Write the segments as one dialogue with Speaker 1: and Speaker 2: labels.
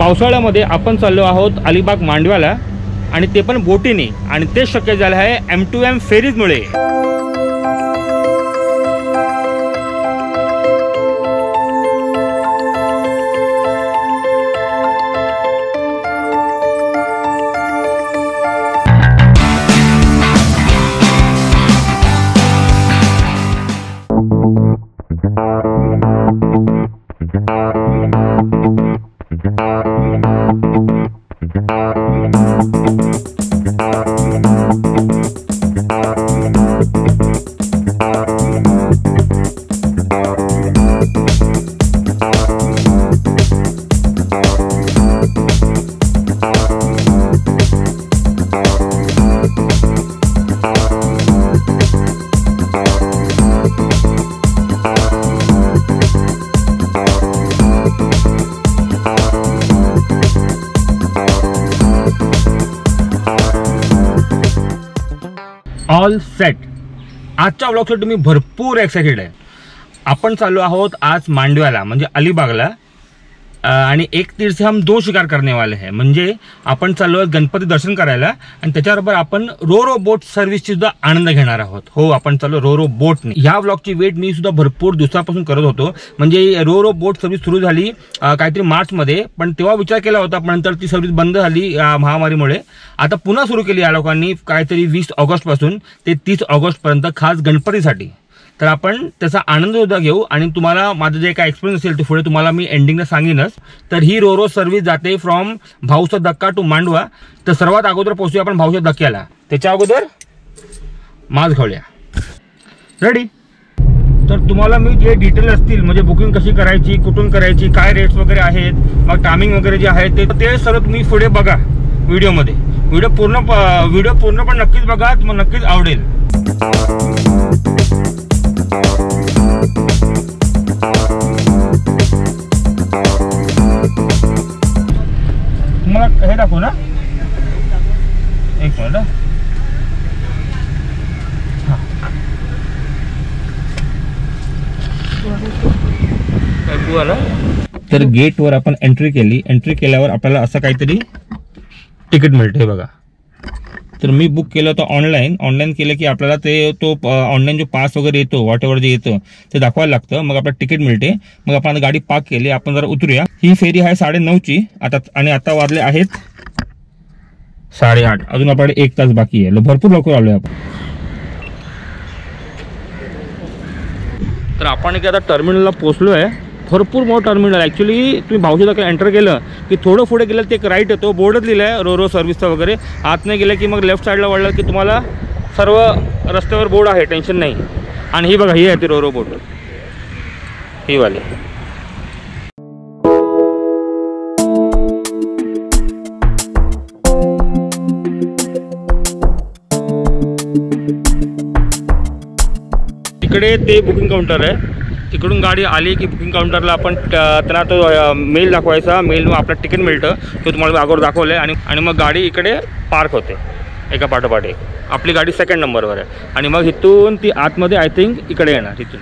Speaker 1: पावसाळ्यामध्ये आपण चाललो आहोत अलिबाग मांडव्याला आणि ते पण बोटीने आणि ते शक्य झालं आहे M2M फेरीजमुळे। All set. आजच्या व्लॉगसाठी तुम्ही भरपूर एक्साइटेड आहे। आपण चाललो आहोत आज मांडव्याला म्हणजे अलिबागला आणि एक तीर से हम दो शिकार करने वाले हैं। म्हणजे आपण चाललो आहोत गणपती दर्शन करायला आणि त्याच्याबरोबर आपण रो बोट सर्व्हिसची सुद्धा आनंद घेणार आहोत। हो, आपण चाललो रो बोटने। ह्या व्लॉगची वेट मी सुद्धा भरपूर दिवसापासून करत होतो। म्हणजे रो बोट सर्व्हिस सुरू झाली काहीतरी मार्च मध्ये, पण तेव्हा विचार केला होता पण नंतर ती सर्व्हिस बंद झाली महामारीमुळे। आता पुन्हा सुरू केली या लोकांनी काहीतरी 20 ऑगस्ट पासून ते 30 ऑगस्ट पर्यंत खास गणपतीसाठी। तर आपण त्याचा आनंद सुद्धा घेऊ आणि तुम्हाला माझं जे काय एक्सपिरियन्स असेल ते पुढे तुम्हाला मी एंडिंगला सांगेनच। तर ही रो सर्व्हिस जाते फ्रॉम भाऊसा धक्का टू मांडवा। तर सर्वात अगोदर पोहोचूया आपण भाऊसा धक्क्याला, त्याच्या अगोदर मास्क घालूया। रेडी? तर तुम्हाला मी जे डिटेल असतील म्हणजे बुकिंग कशी करायची, कुठून करायची, काय रेट्स वगैरे आहेत, मग टायमिंग वगैरे जे आहे ते सर्व तुम्ही पुढे बघा व्हिडिओमध्ये। व्हिडिओ पूर्ण पण नक्कीच बघा, मग नक्कीच आवडेल। तुम्हाला हे दाखवू ना, एक मिनिट। तर गेटवर आपण एंट्री केली। एंट्री केल्यावर आपल्याला असं काहीतरी तिकीट मिळते बघा। तर मी बुक केलं होतं ऑनलाईन केलं की आपल्याला तो ऑनलाईन जो पास वगैरे येतो वॉट एव्हर जे येतं ते दाखवायला लागतं, मग आपल्याला तिकीट मिळते। मग आपण गाडी पार्क केली, आपण जरा उतरूया। ही फेरी आहे 9:30ची आणि आता वाजले आहेत 8:30। अजून आपल्याकडे 1 तास बाकी आहे। भरपूर लवकर आलोय आपण। तर आपण आता टर्मिनलला पोहोचलोय। भरपूर मोठं टर्मिनल ॲक्च्युली। तुम्ही भाऊजी धक्का एंटर केलं की थोडं पुढे गेलं ते एक राईट येतो, बोर्डच लिहिलं आहे रो सर्व्हिसचा वगैरे। आत नाही गेलं की मग लेफ्ट साईडला वळलं की तुम्हाला सर्व रस्त्यावर बोर्ड आहे, टेन्शन नाही। आणि ही बघा, ही आहे ती रो बोट, ही वाली। तिकडे ते बुकिंग काउंटर आहे, तिकडून गाडी आली की बुकिंग काउंटरला आपण त्यांना तो मेल दाखवायचा। मेल आपलं तिकीट मिळतं, ते तुम्हाला अगोदर दाखवलं आहे। आणि मग गाडी इकडे पार्क होते एका पाठोपाठ एक। आपली गाडी 2nd नंबरवर आहे आणि मग इथून ती आतमध्ये आय थिंक इकडे येणार तिथून।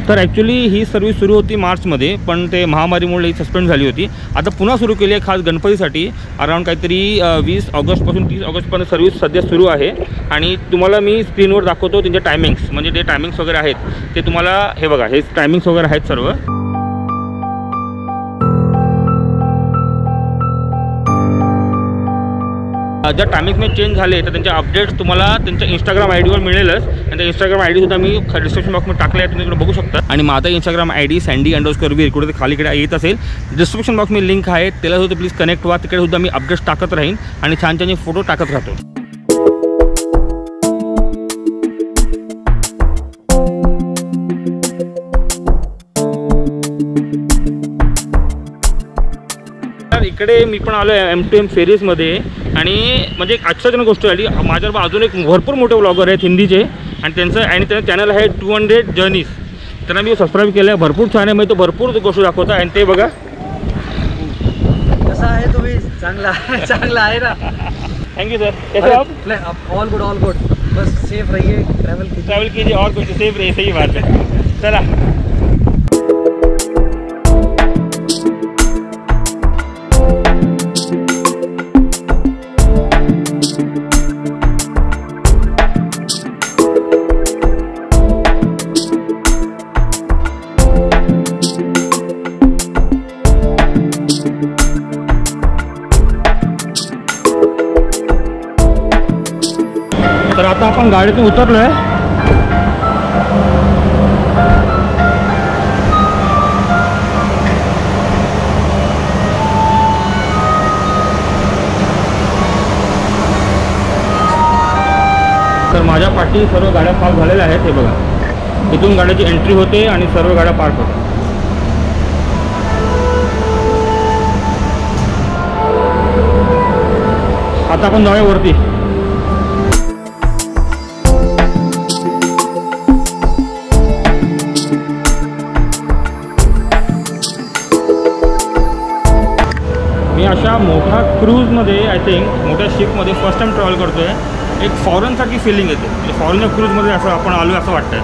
Speaker 1: तर ॲक्च्युली ही सर्व्हिस सुरू होती मार्चमध्ये, पण ते महामारीमुळे ही सस्पेंड झाली होती। आता पुन्हा सुरू केली आहे खास गणपतीसाठी। अराउंड काहीतरी 20 ऑगस्टपासून 30 ऑगस्टपर्यंत सर्व्हिस सध्या सुरू आहे। आणि तुम्हाला मी स्क्रीनवर दाखवतो त्यांचे टायमिंग्स, म्हणजे ते टायमिंग्स वगैरे आहेत ते तुम्हाला हे बघा, हे टायमिंग्स वगैरे आहेत सर्व। ज्या टायमिंग चेंज झाले तर त्यांचे अपडेट्स तुम्हाला त्यांच्या इंस्टाग्राम आयडीवर मिळेलच। आणि त्या इंस्टाग्राम आयडी सुद्धा मी डिस्क्रिप्शन बॉक्समध्ये टाकले आहे, तुम्ही इकडे बघू शकता। आणि माझा इंस्टाग्राम आयडी sandy_vir कुठे खाली इकडे येत असेल, डिस्क्रिप्शन बॉक्समध्ये लिंक आहे, त्याला सुद्धा प्लीज कनेक्ट व्हा। तिकडे सुद्धा मी अपडेट्स टाकत राहीन आणि छान छान फोटो टाकत राहतो। इकडे मी पण आलो आहे M2M फेरीजमध्ये। आणि म्हणजे एक आश्चर्यजनक गोष्ट आली, माझ्याबरोबर अजून एक भरपूर मोठे व्लॉगर आहेत हिंदीचे आणि त्यांचं चॅनल आहे 200 जर्नीज। त्यांना मी सबस्क्राईब केलं आहे, भरपूर छान आहे। मी तो भरपूर गोष्टी दाखवतो आणि ते बघा कसा आहे तुम्ही। चांगला आहे ना। Thank you sir. कैसे आप?
Speaker 2: All good. बस सेफ रहिए,
Speaker 1: ट्रैवल कीजिए और कुछ सेफ रहिए। सही बात है। चला आता आपण गाडीतून उतरलोय. तर माझ्या पाठी सर्व गाड्या पार्क झालेल्या आहेत. हे बघा, इथून गाड्याची एंट्री होते आणि सर्व गाड्या पार्क होतात. आता आपण जाऊया वरती. मी अशा मोठ्या क्रूजमध्ये आय थिंक मोठ्या शिपमध्ये फर्स्ट टाइम ट्रॅव्हल करतोय. एक फॉरेनसारखी फिलिंग येते. म्हणजे फॉरेनच्या क्रूजमध्ये असं आपण आलो असं वाटतंय.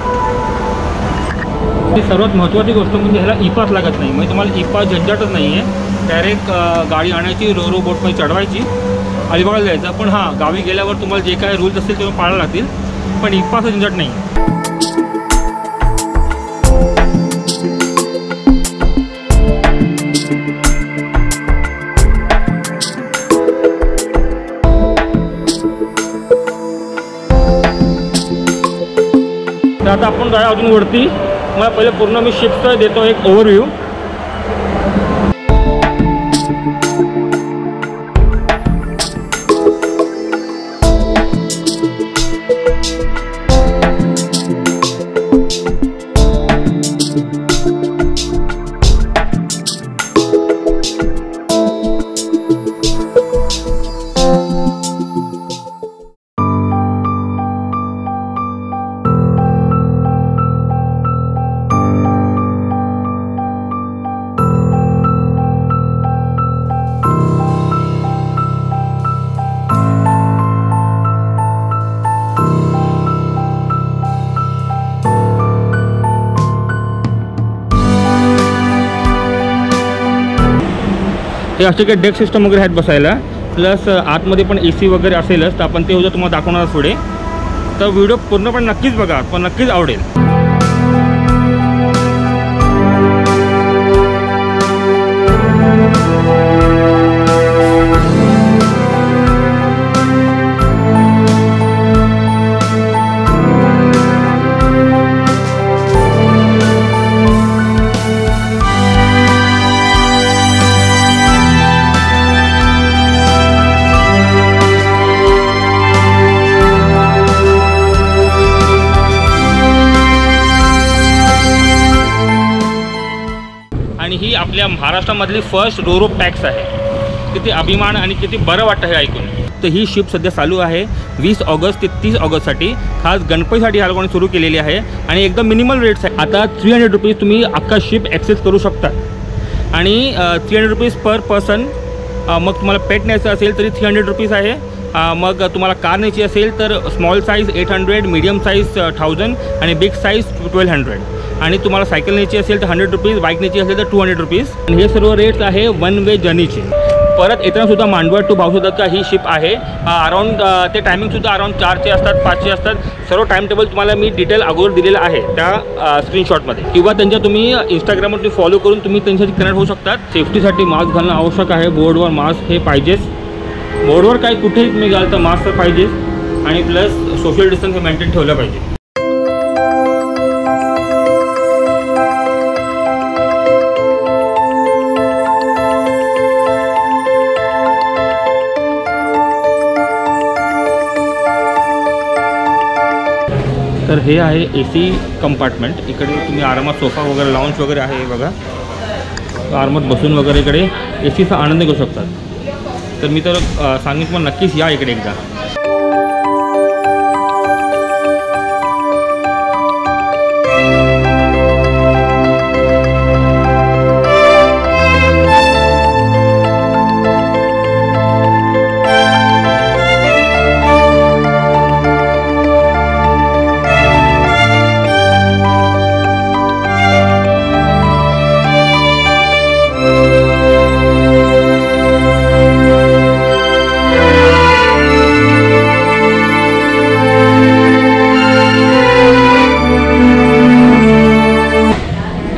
Speaker 1: सर्वात महत्त्वाची गोष्ट म्हणजे ह्याला ई पास लागत नाही. म्हणजे तुम्हाला ई पास झंझटच नाही आहे. डायरेक्ट गाडी आणायची, रो बोटमध्ये चढवायची, अलिबागला जायचं. पण हां, गावी गेल्यावर तुम्हाला जे काय रूल्स असतील ते पाळायला लागतील. पण ई पास झंझट नाही. तर आता आपण जाऊया अजून वरती. मला पहिले पूर्ण मी शिपचं देतो एक ओव्हरव्ह्यू. हे असे काही डेक सिस्टम वगैरे आहेत बसायला. प्लस आतमध्ये पण AC वगैरे असेलच. तर आपण ते उद्या तुम्हाला दाखवणार पुढे. तर व्हिडिओ पूर्णपणे नक्कीच बघा, पण नक्कीच आवडेल. आणि ही आपल्या महाराष्ट्रामधली फर्स्ट रोरो पॅक्स आहे. किती अभिमान आणि किती बरं वाटतं हे ऐकून. तर ही शिप सध्या चालू आहे 20 ऑगस्ट ते 30 ऑगस्टसाठी. खास गणपतीसाठी ह्या लोकांनी सुरू केलेली आहे आणि एकदम मिनिमल रेट्स आहे. आता 300 रुपीज तुम्ही अख्खा शिप ॲक्सेस करू शकता. आणि 300 रुपीज पर पर्सन. मग तुम्हाला पेट न्यायचं असेल तरी 300 रुपीज आहे. मग तुम्हाला कार न्यायची असेल तर स्मॉल साईज 800, मीडियम साईज 1000 आणि बिग साईज 1200. आणि तुम्हाला सायकल न्यायची असेल तर 100 रुपीज, बाईक न्यायची असेल तर 200 रुपीज. आणि हे सर्व रेट्स आहे वन वे जर्नीचे. परत येतानासुद्धा मांडवा टू भावसुद्धाचा ही शिप आहे. अराऊंड ते टायमिंगसुद्धा अराऊंड 4चे असतात, 5चे असतात. सर्व टाईम टेबल तुम्हाला मी डिटेल अगोदर दिलेलं आहे त्या स्क्रीनशॉटमध्ये. किंवा त्यांच्या तुम्ही इंस्टाग्रामवरती फॉलो करून तुम्ही त्यांच्याशी कनेक्ट होऊ शकतात. सेफ्टीसाठी मास्क घालणं आवश्यक आहे. बोर्डवर मास्क हे पाहिजेच. बोर्डवर काही कुठेही तुम्ही घाल तर मास्क तर पाहिजेच. आणि प्लस सोशल डिस्टन्स हे मेंटेन ठेवलं पाहिजे. तर हे आहे AC कंपार्टमेंट. इकडे तुम्ही आरामात सोफा वगैरे, लाऊंज वगैरे आहे बघा. आरामात बसून वगैरे इकडे ACचा आनंद घेऊ शकतात. तर मी तर सांगितलं पण नक्कीच या इकडे एकदा.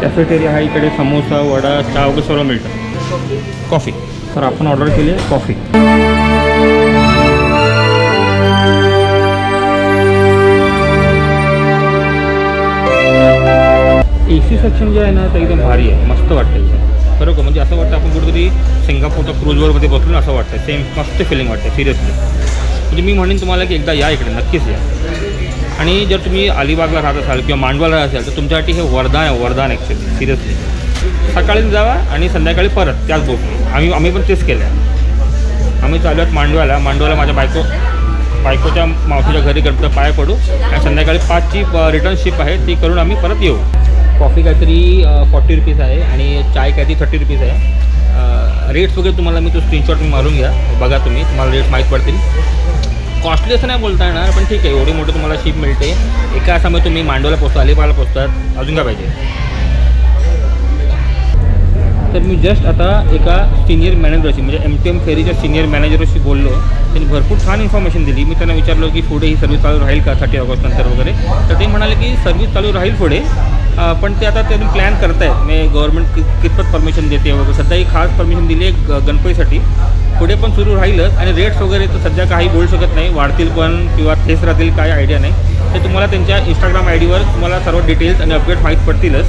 Speaker 1: कॅफेटेरिया आहे. इकडे समोसा, वडा, चहा वगैरे सर्व मिळतं. कॉफी. तर आपण ऑर्डर केली आहे कॉफी. AC सेक्शन जे आहे ना ते एकदम भारी आहे, मस्त वाटतं खरोखर. म्हणजे असं वाटतं आपण कुठेतरी सिंगापूरच्या क्रूजवरमध्ये बसलो ना असं वाटतं. सेम मस्त फिलिंग वाटते सिरियसली. म्हणजे मी म्हणेन तुम्हाला की एकदा या इकडे, नक्कीच या. आणि जर तुम्ही अलिबागला राहत असाल किंवा मांडवाला राहत असाल तर तुमच्यासाठी हे वरदान आहे, वरदान ॲक्च्युली सिरियसली. सकाळी जावा आणि संध्याकाळी परत त्याच बोटने. आम्ही पण तेच केलं आहे. आम्ही चालू आहेत मांडवाला माझ्या बायकोच्या मावशीच्या घरी करतो, पाया पडू आणि संध्याकाळी 5ची रिटर्न शिप आहे, ती करून आम्ही परत येऊ. कॉफी काहीतरी 40 रुपीज आहे आणि चाय काहीतरी 30 रुपीज आहे. रेट्स वगैरे तुम्हाला मी तो स्क्रीनशॉट मारून घ्या, बघा तुम्हाला रेट्स माहीत पडतील. कॉस्टली असं नाही बोलता येणार, पण ठीक आहे, एवढी मोठी तुम्हाला शिप मिळते. एका असामध्ये तुम्ही मांडवाला पोचता, अलिबागला पोचतात, अजून काय पाहिजे. तर मी जस्ट आता एका सिनियर मॅनेजरशी म्हणजे MTM फेरीच्या सिनियर मॅनेजरशी बोललो. त्यांनी भरपूर छान इन्फॉर्मेशन दिली. मी त्यांना विचारलो की पुढे ही सर्व्हिस चालू राहील का 30 ऑगस्ट नंतर वगैरे. तर ते म्हणाले की सर्व्हिस चालू राहील पुढे, पण ते आता त्यांनी प्लॅन करत आहेत. म्हणजे गव्हर्नमेंट कितपत परमिशन देते वगैरे. सध्या ही खास परमिशन दिली आहे गणपतीसाठी, पुढे पण सुरू राहीलच. आणि रेट्स वगैरे तर सध्या काही बोलू शकत नाही, वाढतील पण किंवा तेच राहतील काही आयडिया नाही. ते तुम्हाला त्यांच्या इंस्टाग्राम आयडीवर तुम्हाला सर्व डिटेल्स आणि अपडेट माहीत पडतीलच.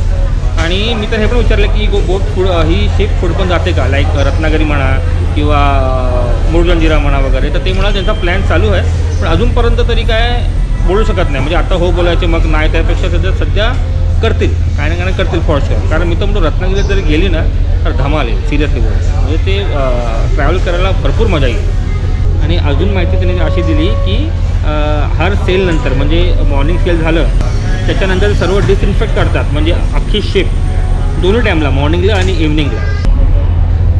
Speaker 1: आणि मी तर हे पण विचारलं की बोट ही शिप पुढे पण जाते का, लाईक रत्नागिरी म्हणा किंवा मुरजंजिरा म्हणा वगैरे. तर ते म्हणा त्यांचा प्लॅन चालू आहे, पण अजूनपर्यंत तरी काय बोलू शकत नाही. म्हणजे आता हो बोलायचे मग नाही, त्यापेक्षा सध्या करतील, काय ना काय करतील फॉर शुअर. कारण मी तर म्हणतो रत्नागिरीला जरी गेली ना तर धमाल येईल सिरियसली बोल. म्हणजे ते ट्रॅव्हल करायला भरपूर मजा येईल. आणि अजून माहिती त्यांनी अशी दिली की हर सेलनंतर म्हणजे मॉर्निंग सेल झालं त्याच्यानंतर सर्व डिसइन्फेक्ट करतात, म्हणजे अख्खी शिप दोन्ही टाईमला, मॉर्निंगला आणि इव्हनिंगला.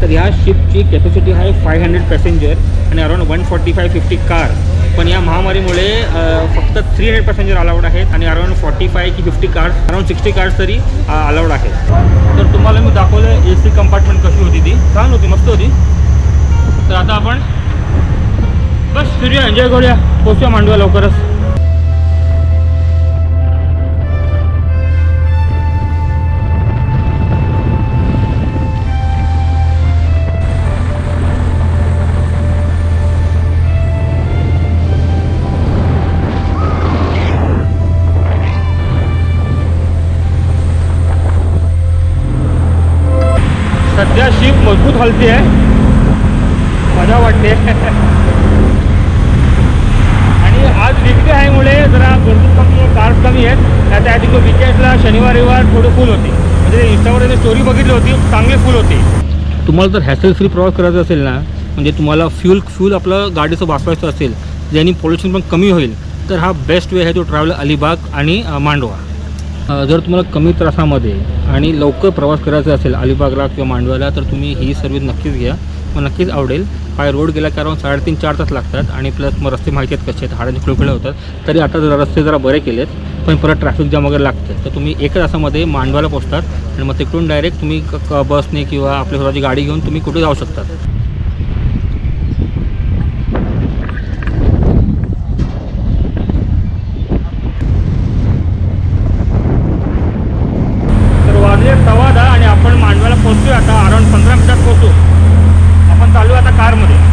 Speaker 1: तर ह्या शिपची कॅपॅसिटी आहे 500 पॅसेंजर आणि अराऊंड 145-50 कार. पण या महामारीमुळे फक्त 300 पॅसेंजर अलाउड आहेत आणि अराऊंड 45 की 50 कार्स, अराऊंड 60 कार्स तरी अलाउड आहेत. तर तुम्हाला मी दाखवलं AC कंपार्टमेंट कशी होती, ती छान होती, मस्त होती. तर आता आपण बस फिरूया, एन्जॉय करूया, पोचूया मांडवा लवकरच. सध्या शिप मजबूत हलती आहे, मजा वाटते. आणि आज वीकडे आहेमुळे जरा गर्दी कमी आहे, कार्स कमी आहेत. नाही तर आधी विकेंडला शनिवार रविवार थोडी फुल होती. म्हणजे इंस्टावर स्टोरी बघितली होती, चांगली फुल होती. तुम्हाला जर हॅसल फ्री प्रवास करायचा असेल ना, म्हणजे तुम्हाला फ्यूल आपलं गाडीचं वाचवायचं असेल, ज्याने पॉल्युशन पण कमी होईल, तर हा बेस्ट वे आहे तो ट्रॅव्हल अलिबाग आणि मांडवा. जर तुम्हाला कमी त्रासामध्ये आणि लवकर प्रवास करायचा असेल अलिबागला किंवा मांडव्याला तर तुम्ही ही सर्व्हिस नक्कीच घ्या, मग नक्कीच आवडेल. बाय रोड गेला की अराऊंड 3.5-4 तास लागतात आणि प्लस मग रस्ते माहिती आहेत कसे आहेत, हाडांचे खुळखुळे होतात. तरी आता जरा रस्ते जरा बरे केलेत, पण परत ट्रॅफिक जाम वगैरे लागतं. तर तुम्ही 1 तासामध्ये मांडव्याला पोचतात आणि मग तिकडून डायरेक्ट तुम्ही बसने किंवा आपल्या स्वतःची गाडी घेऊन तुम्ही कुठे जाऊ शकतात. सव्वा आणि आपण मांडव्याला पोहोचतोय आता, अराऊंड 15 मिनिटात पोहोचू. आपण चालू आता कारमध्ये.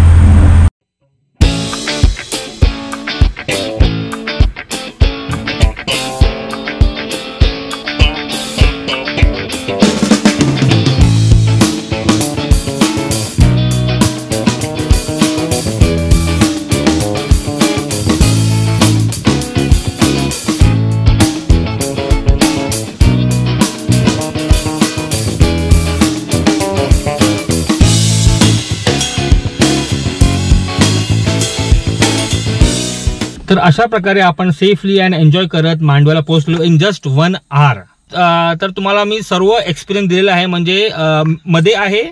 Speaker 1: तर अशा प्रकारे आपण सेफली अँड एन्जॉय करत मांडव्याला पोहोचलो इन जस्ट 1 hour. तर तुम्हाला मी सर्व एक्सपिरियन्स दिलेला आहे. म्हणजे मध्ये आहे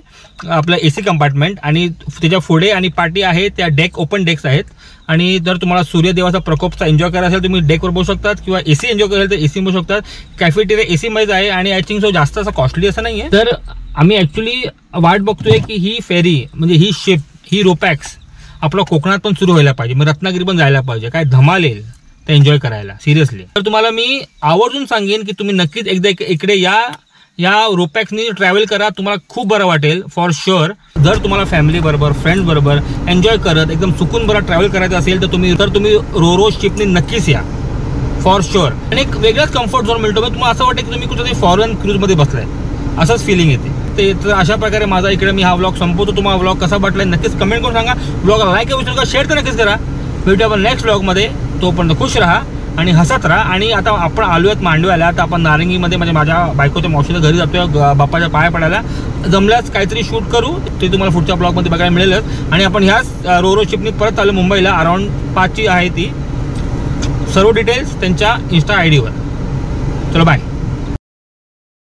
Speaker 1: आपलं AC कंपार्टमेंट आणि त्याच्या पुढे आणि पाठी आहे त्या डेक, ओपन डेक्स आहेत. आणि जर तुम्हाला सूर्यदेवाचा प्रकोपचा एन्जॉय करायचा असेल तुम्ही डेकवर बसू शकतात किंवा AC एन्जॉय करायला तर AC बसू शकतात. कॅफेटेरिया AC मध्येच आहे आणि आय थिंक सो जास्त असं कॉस्टली असं नाही आहे. तर आम्ही ॲक्च्युली वाट बघतोय की ही फेरी म्हणजे ही शिप, ही रोपॅक्स आपलं कोकणात पण सुरू व्हायला पाहिजे, मग रत्नागिरी पण जायला पाहिजे. काय धमाल येईल ते एन्जॉय करायला सिरियसली. तर तुम्हाला मी आवर्जून सांगेन की तुम्ही नक्कीच एकदा इकडे या रोपॅक्सनी ट्रॅव्हल करा, तुम्हाला खूप बरं वाटेल फॉर शुअर. जर तुम्हाला फॅमिली बरोबर, फ्रेंड्स बरोबर एन्जॉय करत एकदम सुकून बरं ट्रॅव्हल करायचं असेल तर तुम्ही रो शिपने नक्कीच या फॉर शुअर. आणि एक वेगळाच कम्फर्ट झोन मिळतो. तुम्हाला असं वाटतं की तुम्ही कुठेतरी फॉरेन क्रूजमध्ये बसलाय, असंच फिलिंग येते. ते तर अशा प्रकारे माझा इकडे मी हा व्लॉग संपवतो. तुम्हाला व्लॉग कसा वाटला नक्कीच कमेंट करून सांगा. व्लॉगला लाईक करू नका, शेअर तर नक्कीच करा. भेटूया आपण नेक्स्ट व्लॉगमध्ये. तोपर्यंत खुश राहा आणि हसत राहा. आणि आता आपण आलो आहेत मांडव्याला. तर आपण नारंगीमध्ये म्हणजे माझ्या बायकोच्या मावशीच्या घरी जातोय बाप्पाच्या पाया पडायला. जमल्यास काहीतरी शूट करू, ते तुम्हाला पुढच्या ब्लॉगमध्ये बघायला मिळेलच. आणि आपण ह्याच रोरो शिपनी परत आलो मुंबईला. अराउंड 5ची आहे ती. सर्व डिटेल्स त्यांच्या इन्स्टा ID वर. चलो बाय.